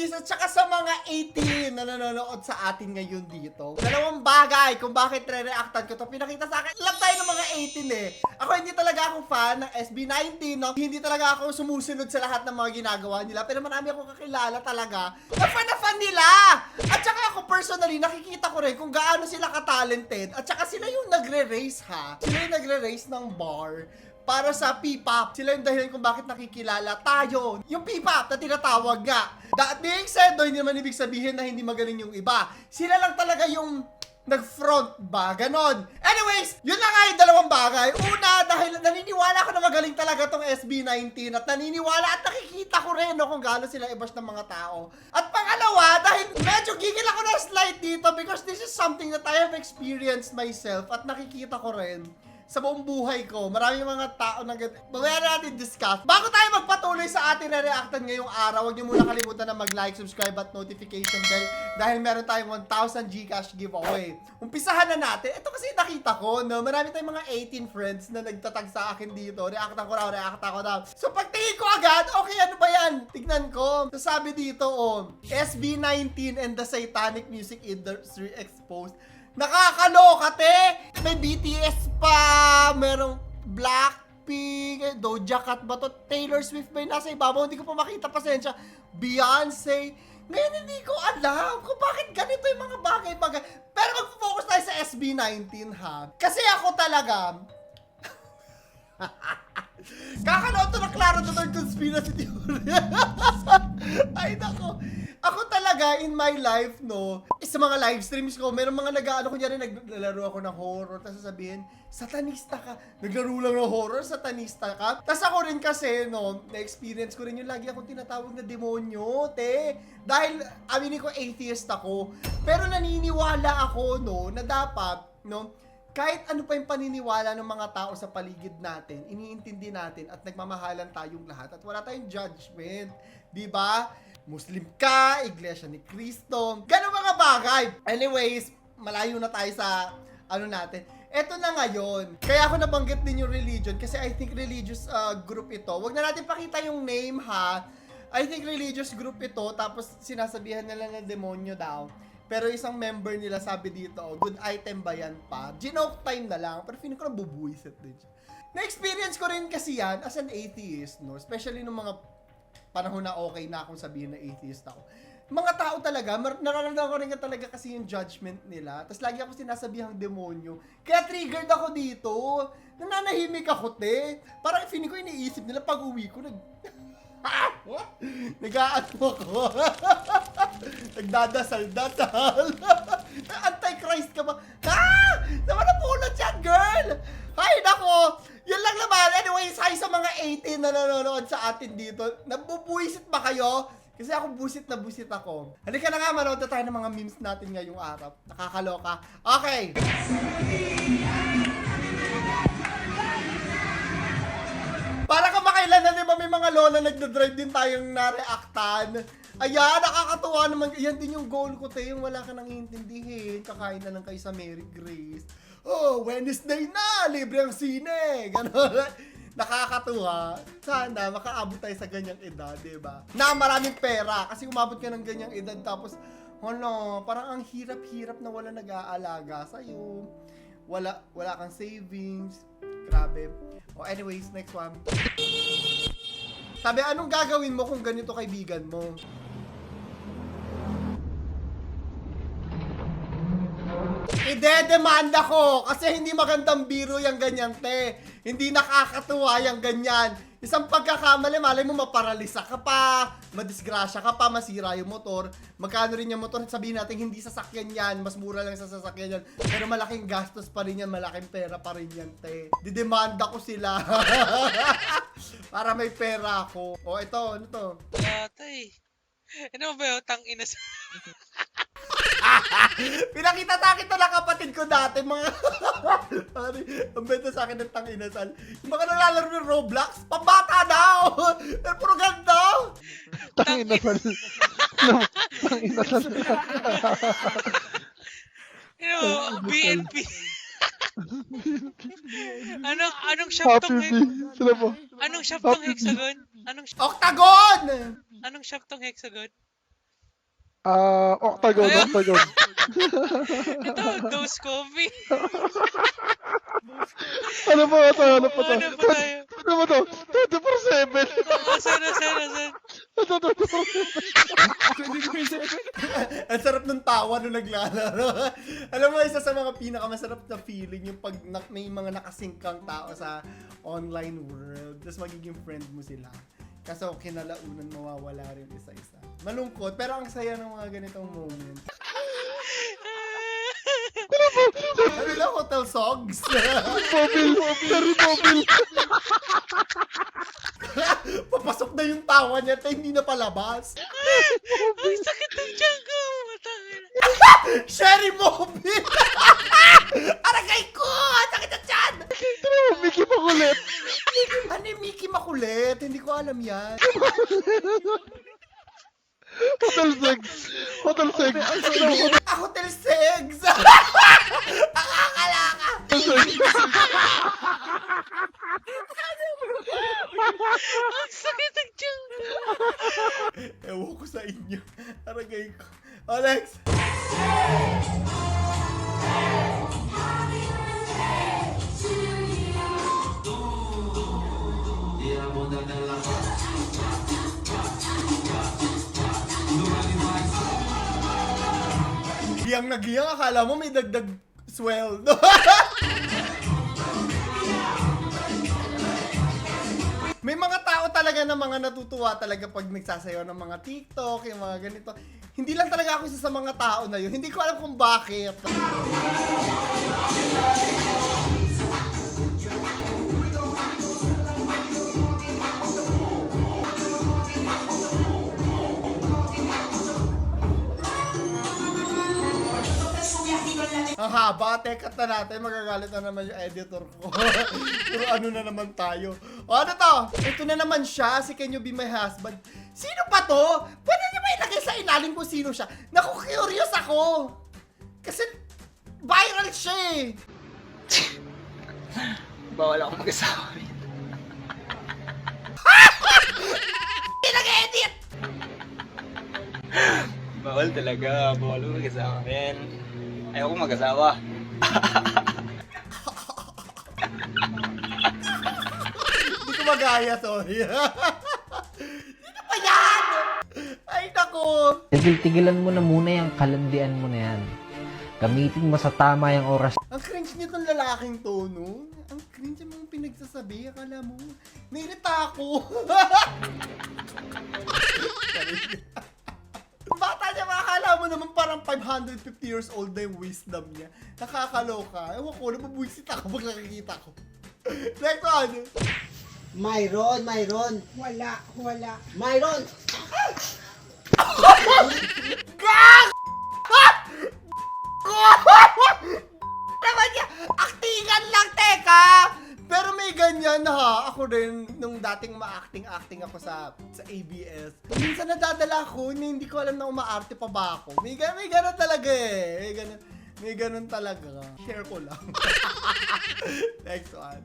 90s at saka sa mga 18 na nanonood sa atin ngayon dito. Dalawang bagay kung bakit re-reactan ko to. Pinakita sa akin, alam tayo ng mga 18 eh. Ako hindi talaga akong fan ng SB19, no? Hindi talaga ako sumusunod sa lahat ng mga ginagawa nila. Pero marami akong kakilala talaga na fan nila. At saka ako personally, nakikita ko rin kung gaano sila ka-talented. At saka sila yung nagre-race ha. Sila yung nagre-race ng bar para sa P-pop. Sila yung dahilan kung bakit nakikilala tayo. Yung P-pop na tinatawag nga. That being said, hindi naman ibig sabihin na hindi magaling yung iba. Sila lang talaga yung nag-front ba? Ganon. Anyways, yun na nga yung dalawang bagay. Una, dahil naniniwala ko na magaling talaga tong SB19 at naniniwala at nakikita ko rin no, kung gaano sila i-bash ng mga tao. At pangalawa, dahil medyo gigil ako ng slide dito because this is something that I have experienced myself at nakikita ko rin sa buong buhay ko. Maraming mga tao na ganito. Mamaya natin discuss. Bago tayo magpatuloy sa ating re-reactan ngayong araw, huwag niyo muna kalimutan na mag-like, subscribe at notification bell dahil meron tayong 1,000 Gcash giveaway. Umpisahan na natin. Ito kasi nakita ko, no? Marami tayong mga 18 friends na nagtatag sa akin dito. Reactan ko raw. So pagtingin ko agad, okay, ano ba yan? Tignan ko. So sabi dito, SB19 and the Satanic Music Industry Exposed. Nakakaloka, te! May BTS pa, merong Blackpink, Doja Cat ba to? Taylor Swift ba yung nasa ibabaw? Hindi ko pa makita, pasensya. Beyonce. Ngayon hindi ko alam kung bakit ganito yung mga bagay-bagay. Pero mag-focus tayo sa SB19 ha. Kasi ako talaga, kakanood to na klaro to ng conspiracy theory. Ay nako. Ako talaga in my life, no, sa mga live streams ko, meron mga nag-ano, kunyari naglalaro ako ng horror, tapos sasabihin, satanista ka. Naglaro lang ng horror, satanista ka. Tapos ako rin kasi, no, na-experience ko rin yung lagi akong tinatawag na demonyo, te. Dahil, aminin ko, atheist ako. Pero naniniwala ako, no, na dapat, no, kahit ano pa yung paniniwala ng mga tao sa paligid natin, iniintindi natin at nagmamahalan tayong lahat at wala tayong judgment. Diba? Muslim ka, Iglesia ni Cristo, ganun mga bagay. Anyways, malayo na tayo sa ano natin. Eto na ngayon. Kaya ako nabanggit din yung religion kasi I think religious group ito. Wag na natin pakita yung name ha. I think religious group ito tapos sinasabihan nila na demonyo daw. Pero isang member nila sabi dito, good item ba yan pa? Ginoke time na lang, pero feeling ko na bubuisit din siya. Na-experience ko rin kasi yan as an atheist, no? Especially nung mga panahon na okay na akong sabihin na atheist ako. Mga tao talaga, nararamdaman ko rin talaga kasi yung judgment nila. Tapos lagi ako sinasabihang demonyo. Kaya triggered ako dito. Nananahimik ako, te. Parang feeling ko iniisip nila pag uwi ko, nag-aano ako. Nagdadasal-dasal. Antichrist ka ba? Naman na pulot yan, girl! Hay, nako! Yan lang naman. Anyways, hi sa mga 18 na nanonood sa atin dito. Nabubuisit ba kayo? Kasi ako busit na busit ako. Halika na nga, manood na tayo ng mga memes natin ngayong araw. Nakakaloka. Okay! Para ka makailan na, di ba, may mga lola nagdadrive din tayong na-reactan. Ayan, nakakatuwa naman. Yan din yung goal ko, te. Yung wala ka nang iintindihin. Kakain na lang kayo sa Mary Grace. Oh, Wednesday na! Libre ang sine! Ganon. Nakakatuwa. Sana makaabot tayo sa ganyang edad, di ba? Na maraming pera. Kasi umabot ka ng ganyang edad tapos, parang ang hirap-hirap na wala nag-aalaga sa'yo. Wala kang savings. Grabe. Oh, anyways, next one. Sabi, anong gagawin mo kung ganito kaibigan mo? Ide-demanda ko kasi hindi magandang biro yung ganyan, te. Hindi nakakatuwa yung ganyan. Isang pagkakamali, malay mo maparalisa ka pa, madisgrasya ka pa, masira yung motor. Magkano rin yung motor? Sabihin natin hindi sasakyan yan, mas mura lang sa sasakyan yan. Pero malaking gastos pa rin yan, malaking pera pa rin yan, te. Didemanda ko sila. Para may pera ako. O ito, ano to? Tay. Ano ba yung tang-ina sa... Pinakita sa akin to na kapatid ko dati, mga... Ang benta sa akin ng tang-inasal. Yung mga nalalaro ng Roblox, pambata daw! Pero puro ganda! Tang-inasal. Tang-inasal. BNP. Anong shop Happy tong Bee. Sila po. Anong shop tong Hexagon? Octagon! Anong shop tong Hexagon? Octagon, Ayun. Octagon. Ito, Dose Coffee. Ano ba ito? Ano pa to? Ano ba tayo? Ano ba to? 24/7. Asan? Ito, 24/7. Ang sarap ng tawa nung naglalaro. Alam mo, isa sa mga pinakamasarap na feeling yung pag may mga nakasync kang tao sa online world, tapos magiging friend mo sila. Kaso kinalaunan mawawala rin isa-isa. Malungkot, pero ang saya ng mga ganitong moment. Ano lang, hotel songs? Mobile, very mobile. Papasok na yung tawa niya at hindi na palabas. Ang sakit ng tiyan ko. Matangin. Sherry Mobile! Aragay ko! Ang sakit na tiyan! Ito, Mickey makulit. Ano yung Mickey makulit? Hindi ko alam yan. Hotel sex. Hotel sex. Hotel Segs! Ang akalaka! Hotel sex. Ang sakit ng tiyan ko. Ewan ko sa inyo. Aragay ko. Alex! Giyang na giyang, akala mo may dagdag sweldo. May mga tao talaga na mga natutuwa talaga pag nagsasayaw ng mga TikTok, yung mga ganito. Hindi lang talaga ako isa sa mga tao na yun. Hindi ko alam kung bakit. Ang haba, tekat na natin. Magagalit na naman yung editor ko. Pero ano na naman tayo. O ano to? Ito na naman siya, si Can You Be My Husband. Sino pa to? Pwede niyo ba ilagay sa ilalim kung sino siya? Naku, curious ako. Kasi viral siya eh. Bawal ako mag-asawa. Nag-edit! Bawal talaga. Bawal ako mag-asawa. Men, ayoko mag-asawa. Hindi ko magaya, sorry. Sino pa yan? Ay, naku. Tigil-tigilan mo na muna yung kalandian mo na yan. Gamitin mo sa tama yung oras. Ang cringe nitong lalaking to, no? Ang cringe ang mga pinagsasabi. Akala mo, nairita ako. Bata niya, makakala mo naman parang 550 years old na yung wisdom niya. Nakakaloka. Ewan ko, nababuisit ako pag nakikita ko. Next one. Myron. Wala. Myron! Gag! Naman niya, aktingan lang, teka! Pero may ganyan ha, ako rin, nung dating ma-acting ako sa ABS, minsan nadadala ako, hindi ko alam na umaarte pa ba ako. May ganun talaga eh. May ganun talaga. Share ko lang. Next one.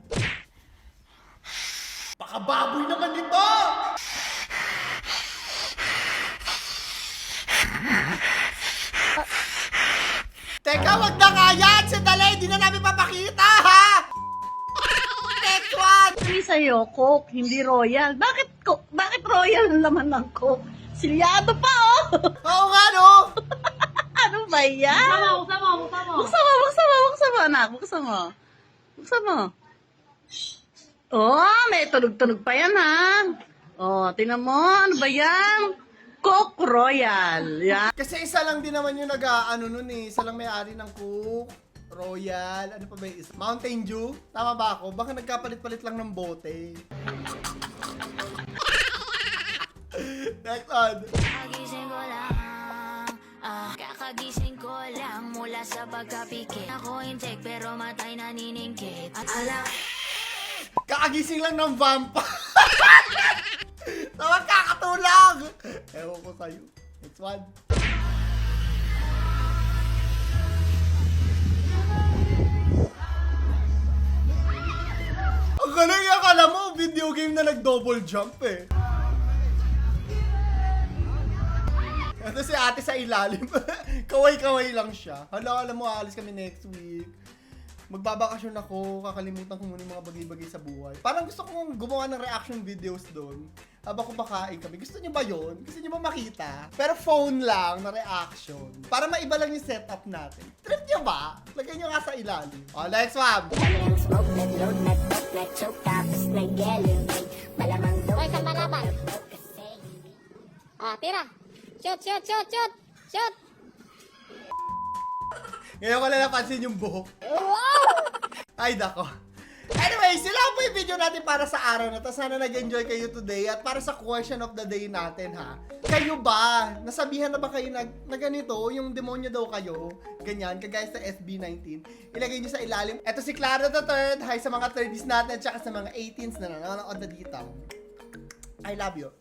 Pakababoy naman nito! Teka, wag na nga yan! Sandali, di na namin papakita, ha? Next one! Sabi sa'yo, Coke, hindi Royal. Bakit Coke? Bakit Royal ang laman ng Coke? Silyado pa, oh! Oo nga, no? Ano ba yan? Buksan mo, anak. Buksan mo. Oh, may tunog-tunog pa yan, ha? Oh, tingnan mo, ano ba yan? Coke Royal. Yan. Kasi isa lang din naman yung nag-ano nun eh. Isa lang may-ari ng Coke, Royal, ano pa ba yung isa? Mountain Dew? Tama ba ako? Baka nagkapalit-palit lang ng bote. Next one. Kakagising ko lang mula sa pagkapikit. Ako intek pero matay naniningkit. At alam, Kakagising lang ng vampire. Na magkakatulog. Ewan ko sa'yo. Next one. Ang galing yung akala mo, video game na nag-double jump eh. Ito Ando si ate sa ilalim. Kaway-kaway lang siya. Hala, alam mo, aalis kami next week. Magbabakasyon ako, kakalimutan ko muna yung mga bagay-bagay sa buhay. Parang gusto kong gumawa ng reaction videos doon. Habang kumakain kami. Gusto niyo ba yon? Gusto niyo ba makita? Pero phone lang na reaction. Para maiba lang yung setup natin. Trip niyo ba? Lagay niyo nga sa ilalim. O, next one. Hoy, sa malaban. Ah, tira. Shoot, shoot, shoot, shoot. Shoot. Ngayon ko lang napansin yung buhok. Ay, dako. Anyway, sila po yung video natin para sa araw na to. Sana nag-enjoy kayo today at para sa question of the day natin, ha. Kayo ba? Nasabihan na ba kayo na ganito? Yung demonyo daw kayo? Ganyan, kagaya sa SB19. Ilagay nyo sa ilalim. Eto si Clara the Third. Hi sa mga 30s natin at saka sa mga 18s na nanonood na dito. I love you.